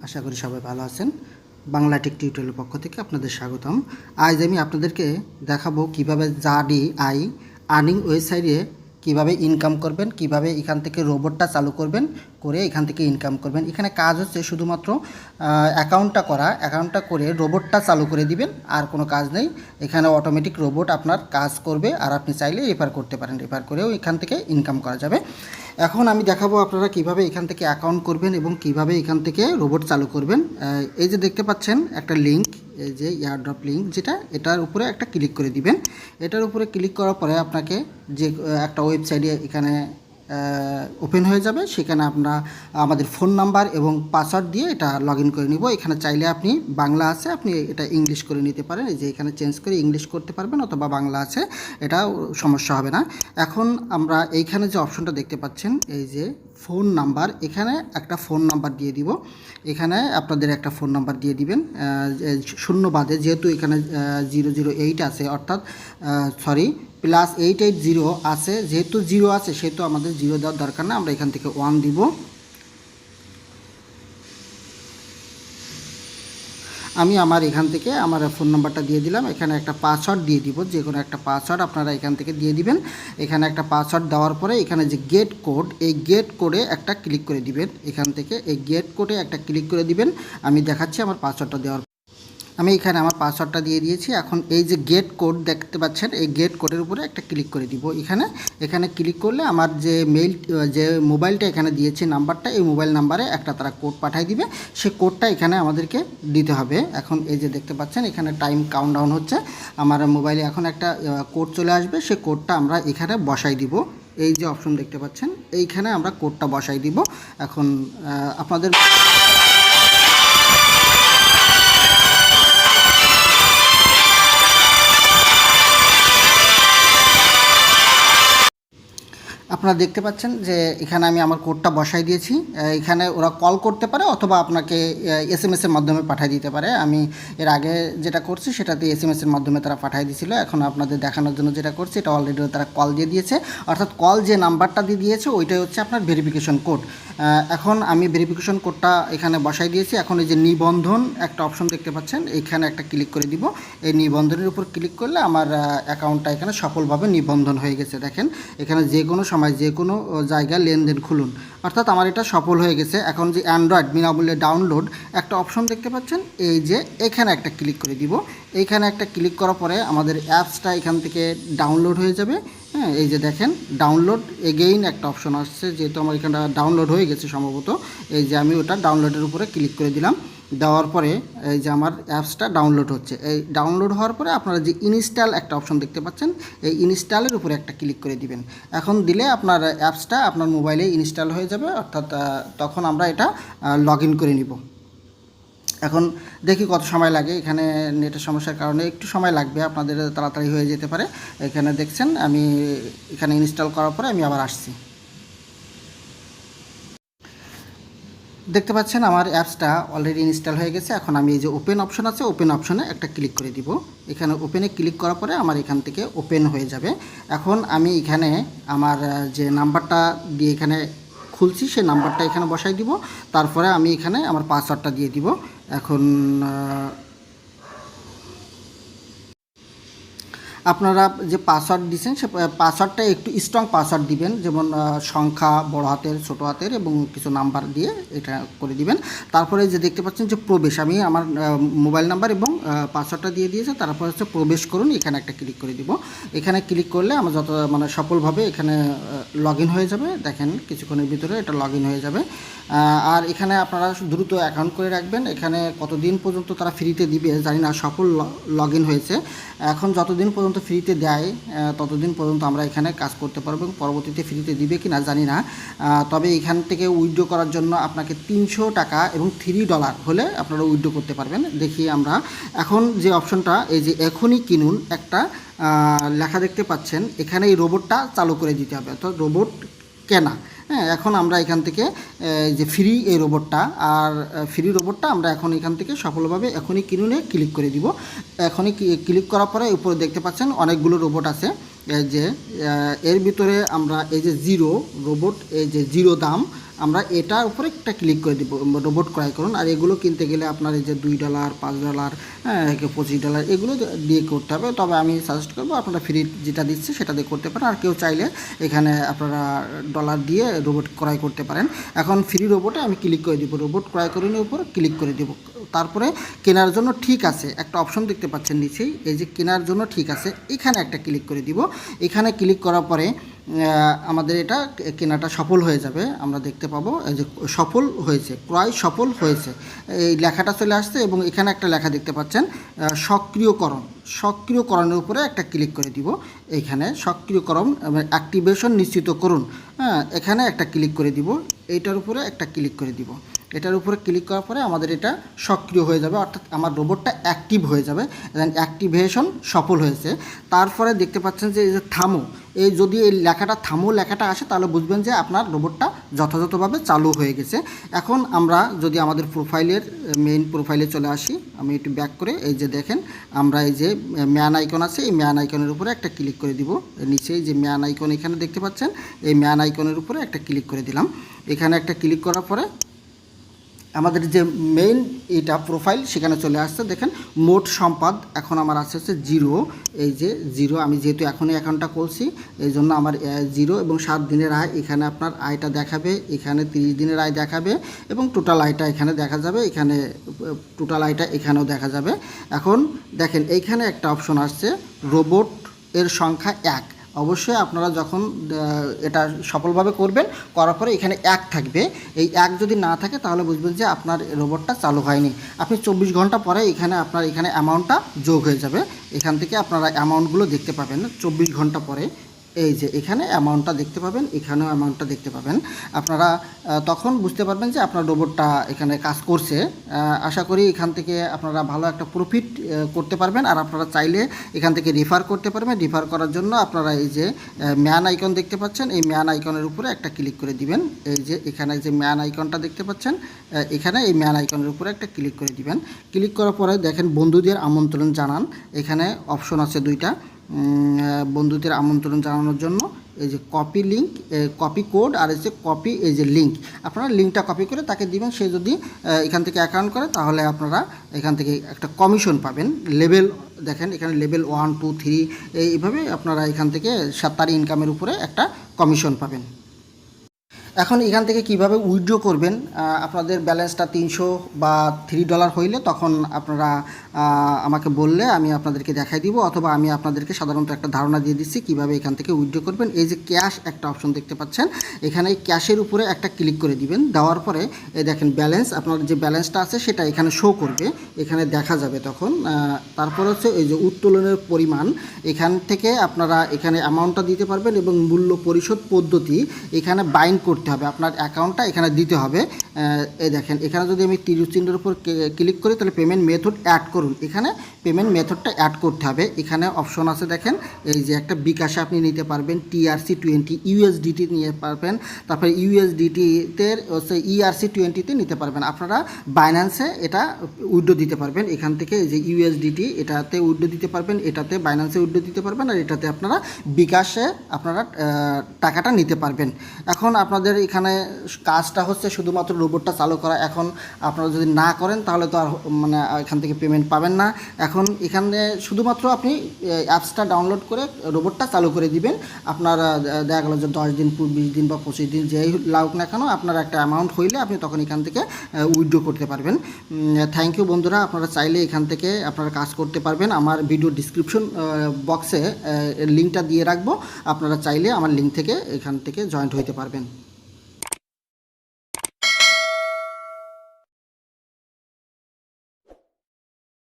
আশা করি সবাই ভালো আছেন। বাংলা টেক টিউটোরিয়ালের পক্ষ থেকে আপনাদের স্বাগতম। আজ আমি আপনাদেরকে দেখাবো কিভাবে জাডে আই আর্নিং ওয়েবসাইটে কিভাবে ইনকাম করবেন, কিভাবে এখান থেকে রোবটটা চালু করবেন, করে এখান থেকে ইনকাম করবেন। এখানে কাজ হচ্ছে শুধুমাত্র অ্যাকাউন্টটা করে রোবটটা চালু করে দিবেন, আর কোনো কাজ নেই। এখানে অটোমেটিক রোবট আপনার কাজ করবে, আর আপনি চাইলে রেফার করতে পারেন, রেফার করেও এখান থেকে ইনকাম করা যাবে। এখন আমি দেখাবো আপনারা কিভাবে এখান থেকে অ্যাকাউন্ট করবেন এবং কিভাবে এখান থেকে রোবট চালু করবেন। এই যে দেখতে পাচ্ছেন একটা লিঙ্ক, এই যে এয়ারড্রপ লিঙ্ক, এটার উপরে একটা ক্লিক করে দিবেন। এটার উপরে ক্লিক করার পরে আপনাকে যে একটা ওয়েবসাইটে এখানে ওপেন হয়ে যাবে। সেখানে আমরা আমাদের ফোন নাম্বার এবং পাসওয়ার্ড দিয়ে এটা লগ ইন করে নিব। এখানে চাইলে আপনি বাংলা আছে, আপনি এটা ইংলিশ করে নিতে পারেন। এই যে এখানে চেঞ্জ করে ইংলিশ করতে পারবেন, অথবা বাংলা আছে, এটাও সমস্যা হবে না। এখন আমরা এইখানে যে অপশনটা দেখতে পাচ্ছেন, এই যে ফোন নাম্বার, এখানে একটা ফোন নাম্বার দিয়ে দিব। এখানে আপনাদের একটা ফোন নাম্বার দিয়ে দিবেন, শূন্য বাদে, যেহেতু এখানে 008 আছে, অর্থাৎ +880 আছে, যেহেতু 0 আছে সেহেতু আমাদের 0 দেওয়ার দরকার না, আমরা এখান থেকে 1 দিব। আমি আমার এখান থেকে আমার ফোন নাম্বারটা দিয়ে দিলাম। এখানে একটা পাসওয়ার্ড দিয়ে দিব, যে কোনো একটা পাসওয়ার্ড আপনারা এখান থেকে দিয়ে দিবেন। এখানে একটা পাসওয়ার্ড দেওয়ার পরে এখানে যে গেট কোড, এই গেট কোডে একটা ক্লিক করে দিবেন। এখান থেকে এই গেট কোডে একটা ক্লিক করে দিবেন। আমি দেখাচ্ছি আমার পাসওয়ার্ডটা দেওয়ার। আমি এখানে আমার পাসওয়ার্ডটা দিয়ে দিয়েছি। এখন এই যে গেট কোড দেখতে পাচ্ছেন, এই গেট কোডের উপরে একটা ক্লিক করে দিব। এখানে ক্লিক করলে আমার যে মোবাইলটা এখানে দিয়েছে নাম্বারটা, এই মোবাইল নাম্বারে একটা তারা কোড পাঠিয়ে দিবে। সেই কোডটা এখানে আমাদেরকে দিতে হবে। এখন এই যে দেখতে পাচ্ছেন এখানে টাইম কাউন্টডাউন হচ্ছে। আমার মোবাইলে এখন একটা কোড চলে আসবে, সেই কোডটা আমরা এখানে বসাই দিব। এই যে অপশন দেখতে পাচ্ছেন, এইখানে আমরা কোডটা বসাই দিব। এখন আপনারা দেখতে পাচ্ছেন যে এখানে আমি আমার কোডটা বসাই দিয়েছি। এখানে ওরা কল করতে পারে, অথবা আপনাকে SMS-এর মাধ্যমে পাঠিয়ে দিতে পারে। আমি এর আগে যেটা করছি সেটাতে SMS-এর মাধ্যমে তারা পাঠিয়ে দিয়েছিল। এখন আপনাদের দেখানোর জন্য যেটা করছি, এটা অলরেডি তারা কল দিয়ে দিয়েছে, অর্থাৎ কল যে নাম্বারটা দিয়ে দিয়েছে ওইটাই হচ্ছে আপনার ভেরিফিকেশন কোড। এখন আমি ভেরিফিকেশন কোডটা এখানে বসাই দিয়েছি। এখন এই যে নিবন্ধন একটা অপশন দেখতে পাচ্ছেন, এখানে একটা ক্লিক করে দিব। এই নিবন্ধনের উপর ক্লিক করলে আমার অ্যাকাউন্টটা এখানে সফলভাবে নিবন্ধন হয়ে গেছে। দেখেন এখানে যে কোনো সময় যে কোনো জায়গায় লেনদেন খুলুন, অর্থাৎ আমার এটা সফল হয়ে গেছে। এখন যে অ্যান্ড্রয়েড বিনামূল্যে ডাউনলোড একটা অপশন দেখতে পাচ্ছেন, এই যে এখানে একটা ক্লিক করে দিব। এইখানে একটা ক্লিক করার পরে আমাদের অ্যাপসটা এখান থেকে ডাউনলোড হয়ে যাবে। হ্যাঁ, এই যে দেখেন ডাউনলোড এগেইন একটা অপশন আসছে, যেহেতু আমার এখানটা ডাউনলোড হয়ে গেছে সম্ভবত। এই যে আমি ওটা ডাউনলোডের উপরে ক্লিক করে দিলাম। দেওয়ার পরে এই যে আমার অ্যাপসটা ডাউনলোড হচ্ছে। এই ডাউনলোড হওয়ার পরে আপনারা যে ইনস্টল একটা অপশন দেখতে পাচ্ছেন, এই ইনস্টলের উপরে একটা ক্লিক করে দিবেন। এখন দিলে আপনার অ্যাপসটা আপনার মোবাইলে ইনস্টল হয়ে যাবে, অর্থাৎ তখন আমরা এটা লগ ইন করে নিব। এখন দেখি কত সময় লাগে। এখানে নেটের সমস্যার কারণে একটু সময় লাগবে, আপনাদের তাড়াতাড়ি হয়ে যেতে পারে। এখানে দেখছেন আমি এখানে ইনস্টল করার পরে আমি আবার আসছি। দেখতে পাচ্ছেন আমার অ্যাপসটা অলরেডি ইনস্টল হয়ে গেছে। এখন আমি এই যে ওপেন অপশন আছে, ওপেন অপশনে একটা ক্লিক করে দিব। এখানে ওপেনে ক্লিক করার পরে আমার এখান থেকে ওপেন হয়ে যাবে। এখন আমি এখানে আমার যে নাম্বারটা দিয়ে এখানে খুলছি, সেই নাম্বারটা এখানে বসাই দিব। তারপরে আমি এখানে আমার পাসওয়ার্ডটা দিয়ে দিব। এখন আপনারা যে পাসওয়ার্ড দিচ্ছেন সে পাসওয়ার্ডটা একটু স্ট্রং পাসওয়ার্ড দিবেন, যেমন সংখ্যা বড় হাতের, ছোটো হাতের এবং কিছু নাম্বার দিয়ে এটা করে দিবেন। তারপরে যে দেখতে পাচ্ছেন যে প্রবেশ, আমি আমার মোবাইল নাম্বার এবং পাসওয়ার্ডটা দিয়ে দিয়েছে। তারপর হচ্ছে প্রবেশ করুন, এখানে একটা ক্লিক করে দিব। এখানে ক্লিক করলে আমার সফলভাবে এখানে লগ ইন হয়ে যাবে। দেখেন কিছুক্ষণের ভিতরে এটা লগ ইন হয়ে যাবে। আর এখানে আপনারা দ্রুত অ্যাকাউন্ট করে রাখবেন। এখানে কতদিন পর্যন্ত তারা ফ্রিতে দিবে জানি না, সফল লগ ইন হয়েছে। এখন যতদিন পর্যন্ত ফ্রিতে দেয় ততদিন পর্যন্ত আমরা এখানে কাজ করতে পারবো, এবং পরবর্তীতে ফ্রিতে দিবে কি না জানি না। তবে এখান থেকে উইথড্র করার জন্য আপনাকে 300 টাকা এবং $3 হলে আপনারা উইথড্র করতে পারবেন। দেখি আমরা এখন যে অপশনটা, এই যে এখনই কিনুন একটা লেখা দেখতে পাচ্ছেন, এখানে এই রোবটটা চালু করে দিতে হবে, অর্থাৎ রোবট কেনা। হ্যাঁ, এখন আমরা এখান থেকে যে ফ্রি এই রোবটটা, আর ফ্রি রোবটটা আমরা এখন এখান থেকে সফলভাবে এখনই কিনুনে ক্লিক করে দিব। এখনই ক্লিক করার পরে উপরে দেখতে পাচ্ছেন অনেকগুলো রোবট আছে। এই যে এর ভিতরে আমরা এই যে জিরো রোবট, এই যে জিরো দাম আমরা এটার উপরে একটা ক্লিক করে দিব, রোবট ক্রয় করুন। আর এগুলো কিনতে গেলে আপনার এই যে $2 $5 হ্যাঁ $25 এগুলো দিয়ে করতে হবে। তবে আমি সাজেস্ট করবো আপনারা ফ্রি যেটা দিচ্ছে সেটা দিয়ে করতে পারেন। আর কেউ চাইলে এখানে আপনারা ডলার দিয়ে রোবট ক্রয় করতে পারেন। এখন ফ্রি রোবটে আমি ক্লিক করে দিব, রোবট ক্রয় করুনের উপর ক্লিক করে দিব। তারপরে কেনার জন্য ঠিক আছে একটা অপশন দেখতে পাচ্ছেন নিচেই, এই যে কেনার জন্য ঠিক আছে এখানে একটা ক্লিক করে দিব। এখানে ক্লিক করার পরে আমাদের এটা কেনাটা সফল হয়ে যাবে। আমরা দেখতে পাবো এই যে সফল হয়েছে, ক্রয় সফল হয়েছে এই লেখাটা চলে আসছে। এবং এখানে একটা লেখা দেখতে পাচ্ছেন সক্রিয়করণের উপরে একটা ক্লিক করে দিব। এইখানে সক্রিয়করণ অ্যাক্টিভেশন নিশ্চিত করুন, হ্যাঁ এখানে একটা ক্লিক করে দিব। এইটার উপরে একটা ক্লিক করে দিব। এটার উপরে ক্লিক করার পরে আমাদের এটা সক্রিয় হয়ে যাবে, অর্থাৎ আমার রোবটটা অ্যাক্টিভ হয়ে যাবে, অ্যাক্টিভেশন সফল হয়েছে। তারপরে দেখতে পাচ্ছেন যে এই যে থামো, এই যদি এই লেখাটা থামো লেখাটা আসে তাহলে বুঝবেন যে আপনার রোবটটা যথাযথভাবে চালু হয়ে গেছে। এখন আমরা যদি আমাদের মেইন প্রোফাইলে চলে আসি, আমি একটু ব্যাক করে এই যে দেখেন আমরা এই যে ম্যান আইকন আছে, এই ম্যান আইকনের উপরে একটা ক্লিক করে দিব। নিচে যে ম্যান আইকন এখানে দেখতে পাচ্ছেন, এই ম্যান আইকনের উপরে একটা ক্লিক করে দিলাম। এখানে একটা ক্লিক করার পরে আমাদের যে মেইন এটা প্রোফাইল সেখানে চলে আসছে। দেখেন মোট সম্পদ এখন আমার আসছে 0, এই যে 0। আমি যেহেতু এখনই অ্যাকাউন্টটা করছি এই জন্য আমার 0 এবং 7 দিনের আয় এখানে আপনার আয়টা দেখাবে, এখানে 30 দিনের আয় দেখাবে এবং টোটাল আয়টা এখানে দেখা যাবে, এখানে টোটাল আয়টা এখানেও দেখা যাবে। এখন দেখেন এইখানে একটা অপশন আসছে রোবট এর সংখ্যা 1। অবশ্যই আপনারা যখন এটা সফলভাবে করবেন, করার পরে এখানে 1 থাকবে। এই 1 যদি না থাকে তাহলে বুঝবেন যে আপনার রোবটটা চালু হয়নি। আপনি 24 ঘন্টা পরে আপনার এখানে অ্যামাউন্টটা যোগ হয়ে যাবে। এখান থেকে আপনারা অ্যামাউন্টগুলো দেখতে পাবেন 24 ঘন্টা পরে। এই যে এখানে অ্যামাউন্টটা দেখতে পাবেন, এখানেও অ্যামাউন্টটা দেখতে পাবেন। আপনারা তখন বুঝতে পারবেন যে আপনার রোবটটা এখানে কাজ করছে। আশা করি এখান থেকে আপনারা ভালো একটা প্রফিট করতে পারবেন। আর আপনারা চাইলে এখান থেকে রেফার করতে পারবেন। রেফার করার জন্য আপনারা এই যে ম্যান আইকন দেখতে পাচ্ছেন, এই ম্যান আইকনের উপরে একটা ক্লিক করে দিবেন। এই যে এখানে যে ম্যান আইকনটা দেখতে পাচ্ছেন, এখানে এই ম্যান আইকনের উপরে একটা ক্লিক করে দিবেন। ক্লিক করার পরে দেখেন বন্ধুদের আমন্ত্রণ জানান, এখানে অপশন আছে 2টা। বন্ধুদের আমন্ত্রণ জানানোর জন্য এই যে কপি লিঙ্ক, কপি কোড, আর এই যে কপি এই যে লিঙ্ক, আপনারা লিঙ্কটা কপি করে তাকে দিবেন। সে যদি এখান থেকে অ্যাকাউন্ট করে তাহলে আপনারা এখান থেকে একটা কমিশন পাবেন। লেভেল দেখেন এখানে লেভেল 1 2 3 এইভাবে আপনারা এখান থেকে তার ইনকামের উপরে একটা কমিশন পাবেন। এখন এখান থেকে কিভাবে উইথড্র করবেন, আপনাদের ব্যালেন্সটা 300 বা $3 হইলে তখন আপনারা আমাকে বললে আমি আপনাদেরকে দেখাই দিব, অথবা আমি আপনাদেরকে সাধারণত একটা ধারণা দিয়ে দিচ্ছি কিভাবে এখান থেকে উইথড্র করবেন। এই যে ক্যাশ একটা অপশন দেখতে পাচ্ছেন, এখানে এই ক্যাশের উপরে একটা ক্লিক করে দিবেন। দেওয়ার পরে এই দেখেন ব্যালেন্স, আপনার যে ব্যালেন্সটা আছে সেটা এখানে শো করবে, এখানে দেখা যাবে তখন। তারপর হচ্ছে এই যে উত্তোলনের পরিমাণ, এখান থেকে আপনারা এখানে অ্যামাউন্টটা দিতে পারবেন এবং মূল্য পরিশোধ পদ্ধতি এখানে বাইন্ড করতে হবে, আপনার অ্যাকাউন্টটা এখানে দিতে হবে। এই দেখেন এখানে যদি আমি তীর চিহ্নের উপর ক্লিক করি তাহলে পেমেন্ট মেথড অ্যাড করুন, এখানে পেমেন্ট মেথডটা অ্যাড করতে হবে। এখানে অপশন আছে দেখেন, এই যে একটা বিকাশে আপনি নিতে পারবেন, TRC20 USDT নিতে পারবেন, তারপরে USDT-তে হচ্ছে ERC20-তে নিতে পারবেন। আপনারা বাইন্যান্সে এটা উইথড্র দিতে পারবেন, এখান থেকে এই যে USDT এটাতে উইথড্র দিতে পারবেন, এটাতে বাইন্যান্সে উইথড্র দিতে পারবেন, আর এটাতে আপনারা বিকাশে আপনারা টাকাটা নিতে পারবেন। এখন আপনাদের এখানে কাজটা হচ্ছে শুধুমাত্র রোবটটা চালু করা। এখন আপনারা যদি না করেন তাহলে তো আর মানে এখান থেকে পেমেন্ট পাবেন না। এখন এখানে শুধুমাত্র আপনি অ্যাপসটা ডাউনলোড করে রোবটটা চালু করে দিবেন। আপনার দেখা গেল যে 10 দিন 20 দিন বা 25 দিন যেই লাগুক না কেন, আপনার একটা অ্যামাউন্ট হইলে আপনি তখন এখান থেকে উইথড্র করতে পারবেন। থ্যাংক ইউ বন্ধুরা, আপনারা চাইলে এখান থেকে আপনারা কাজ করতে পারবেন। আমার ভিডিও ডিসক্রিপশন বক্সে লিঙ্কটা দিয়ে রাখবো, আপনারা চাইলে আমার লিঙ্ক থেকে এখান থেকে জয়েন্ট হইতে পারবেন।